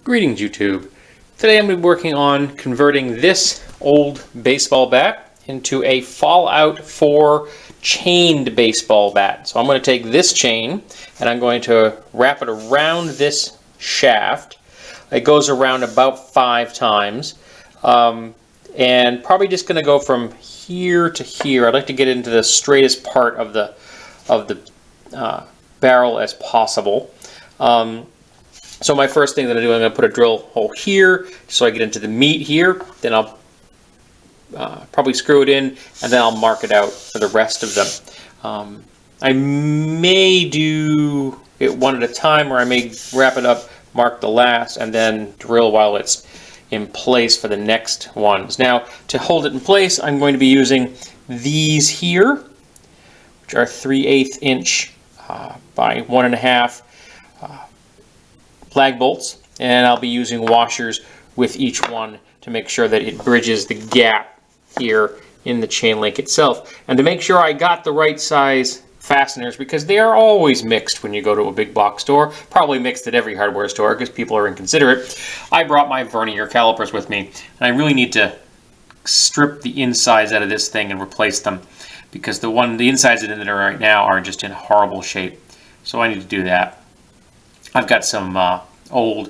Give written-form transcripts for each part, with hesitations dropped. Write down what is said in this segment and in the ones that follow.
Greetings YouTube. Today I'm going to be working on converting this old baseball bat into a Fallout 4 chained baseball bat. So I'm going to take this chain and I'm going to wrap it around this shaft. It goes around about 5 times and probably just going to go from here to here. I'd like to get into the straightest part of the barrel as possible. So my first thing that I do, I'm going to put a drill hole here so I get into the meat here. Then I'll probably screw it in and then I'll mark it out for the rest of them. I may do it one at a time, or I may wrap it up, mark the last, and then drill while it's in place for the next ones. Now, to hold it in place, I'm going to be using these here, which are 3/8 inch by 1.5 lag bolts, and I'll be using washers with each one to make sure that it bridges the gap here in the chain link itself. And to make sure I got the right size fasteners, because they are always mixed when you go to a big box store, probably mixed at every hardware store because people are inconsiderate, I brought my vernier calipers with me, and I really need to strip the insides out of this thing and replace them, because the insides in it right now are just in horrible shape. So I need to do that. I've got some old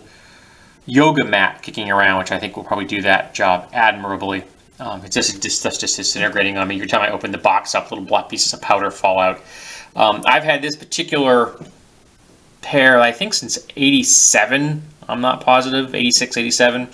yoga mat kicking around, which I think will probably do that job admirably. Stuff's just disintegrating on me. Every time I open the box up, little black pieces of powder fall out. I've had this particular pair, I think, since '87. I'm not positive, '86, '87.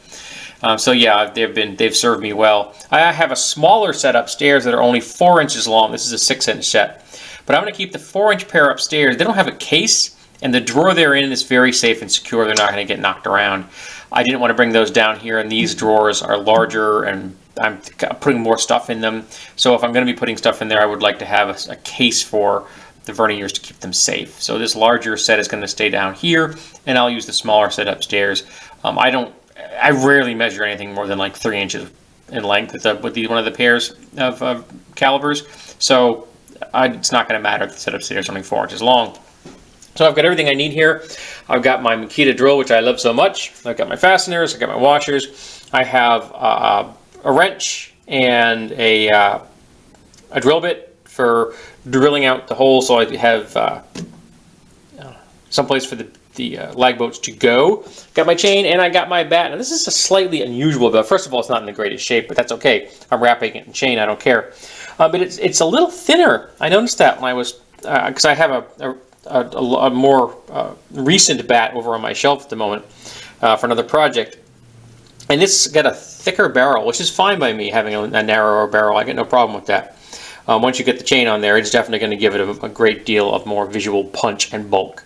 So yeah, they've served me well. I have a smaller set upstairs that are only 4 inches long. This is a 6-inch set, but I'm going to keep the 4-inch pair upstairs. They don't have a case, and the drawer they're in is very safe and secure. They're not going to get knocked around. I didn't want to bring those down here, and these drawers are larger, and I'm putting more stuff in them. So if I'm going to be putting stuff in there, I would like to have a case for the verniers to keep them safe. So this larger set is going to stay down here, and I'll use the smaller set upstairs. I rarely measure anything more than like 3 inches in length with one of the pairs of calipers. So it's not going to matter if the set upstairs is only 4 inches long. So I've got everything I need here. I've got my Makita drill, which I love so much. I've got my fasteners. I've got my washers. I have a wrench and a drill bit for drilling out the hole, so I have someplace for the lag bolts to go. Got my chain and I got my bat. Now this is a slightly unusual bat. First of all, it's not in the greatest shape, but that's okay. I'm wrapping it in chain. I don't care. But it's a little thinner. I noticed that when I was because I have a more recent bat over on my shelf at the moment for another project, and this got a thicker barrel, which is fine by me having a narrower barrel. I get no problem with that. Once you get the chain on there, it's definitely going to give it a great deal of more visual punch and bulk.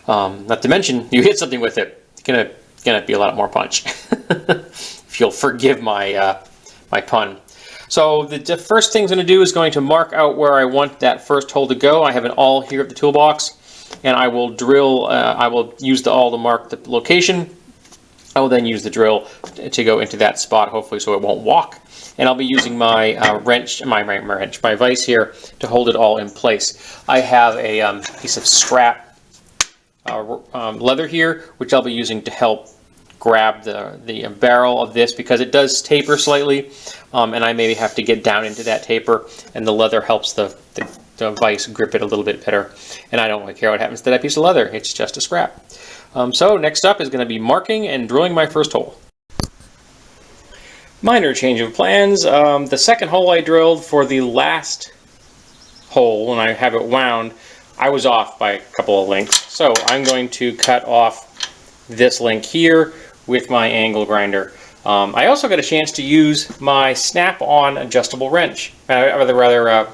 Not to mention, you hit something with it, it's gonna be a lot more punch. If you'll forgive my my pun. So the first thing I'm going to do is going to mark out where I want that first hole to go. I have an awl here at the toolbox, and I will drill. I will use the awl to mark the location. I will then use the drill to go into that spot, hopefully, so it won't walk. And I'll be using my my vise here to hold it all in place. I have a piece of scrap leather here, which I'll be using to help grab the barrel of this, because it does taper slightly, and I maybe have to get down into that taper, and the leather helps the vise grip it a little bit better. And I don't really care what happens to that piece of leather, it's just a scrap. So next up is going to be marking and drilling my first hole. Minor change of plans. The second hole I drilled for the last hole, when I have it wound, I was off by a couple of lengths. So I'm going to cut off this link here with my angle grinder. I also got a chance to use my snap-on adjustable wrench, rather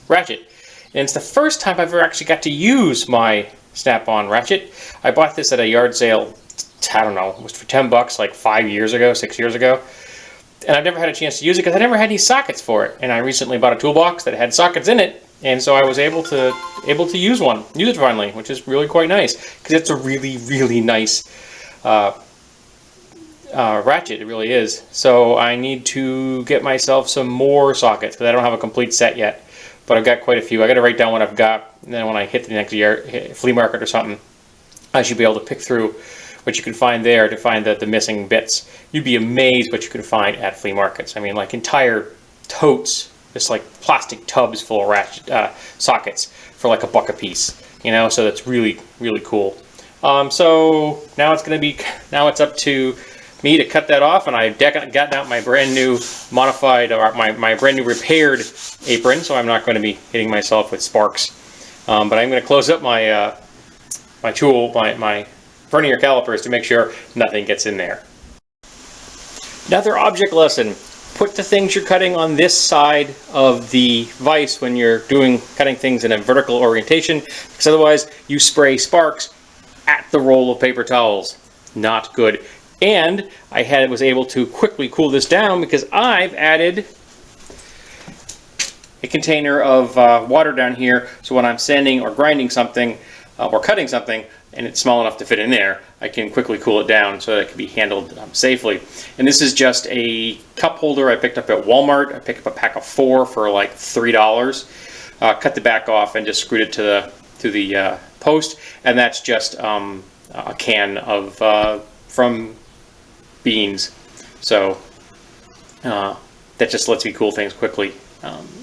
ratchet. And it's the first time I've ever actually got to use my snap-on ratchet. I bought this at a yard sale, I don't know, it was for 10 bucks like 5 years ago, 6 years ago. And I've never had a chance to use it because I never had any sockets for it. And I recently bought a toolbox that had sockets in it, and so I was able to use it finally, which is really quite nice, because it's a really nice ratchet. It really is. So I need to get myself some more sockets, because I don't have a complete set yet, but I've got quite a few. I got to write down what I've got, and then when I hit the next flea market or something, I should be able to pick through what you can find there to find the missing bits. You'd be amazed what you can find at flea markets. I mean, like entire totes, just like plastic tubs full of ratchet sockets for like $1 a piece. You know, so that's really, really cool. So now it's up to me to cut that off, and I've gotten out my brand new modified, or my brand new repaired apron, so I'm not going to be hitting myself with sparks. But I'm going to close up my my vernier calipers to make sure nothing gets in there. Another object lesson: put the things you're cutting on this side of the vise when you're cutting things in a vertical orientation, because otherwise you spray sparks at the roll of paper towels. Not good. And I was able to quickly cool this down because I've added a container of water down here, so when I'm sanding or grinding something or cutting something and it's small enough to fit in there, I can quickly cool it down so that it can be handled safely. And this is just a cup holder I picked up at Walmart. I picked up a pack of 4 for like $3. Cut the back off and just screwed it to the post, and that's just a can of from beans. So that just lets me cool things quickly.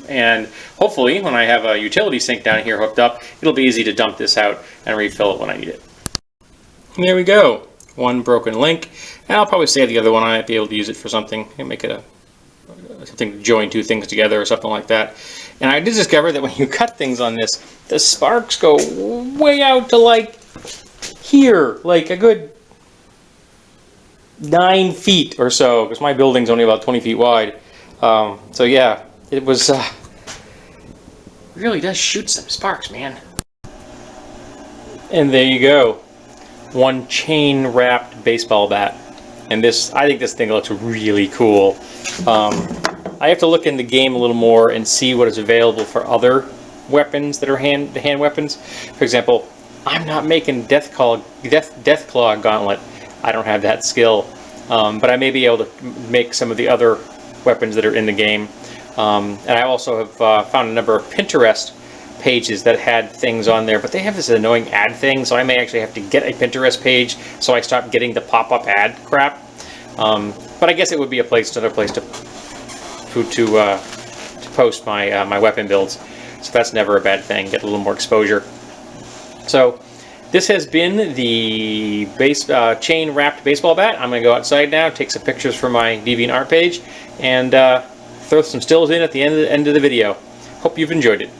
And hopefully when I have a utility sink down here hooked up, it'll be easy to dump this out and refill it when I need it. And there we go. One broken link, and I'll probably save the other one. I might be able to use it for something and make it something to join two things together or something like that. And I did discover that when you cut things on this, the sparks go way out to like here, like a good 9 feet or so, because my building's only about 20 feet wide. So yeah, it was really does shoot some sparks, man. And there you go, one chain wrapped baseball bat. And I think this thing looks really cool. I have to look in the game a little more and see what is available for other weapons that are hand weapons. For example, I'm not making Deathclaw gauntlet. I don't have that skill, but I may be able to make some of the other weapons that are in the game. And I also have found a number of Pinterest pages that had things on there, but they have this annoying ad thing, so I may actually have to get a Pinterest page so I stop getting the pop-up ad crap. But I guess it would be another place to post my weapon builds, so that's never a bad thing. Get a little more exposure. So this has been the chain wrapped baseball bat. I'm going to go outside now, take some pictures for my DeviantArt page, and throw some stills in at the end of the video. Hope you've enjoyed it.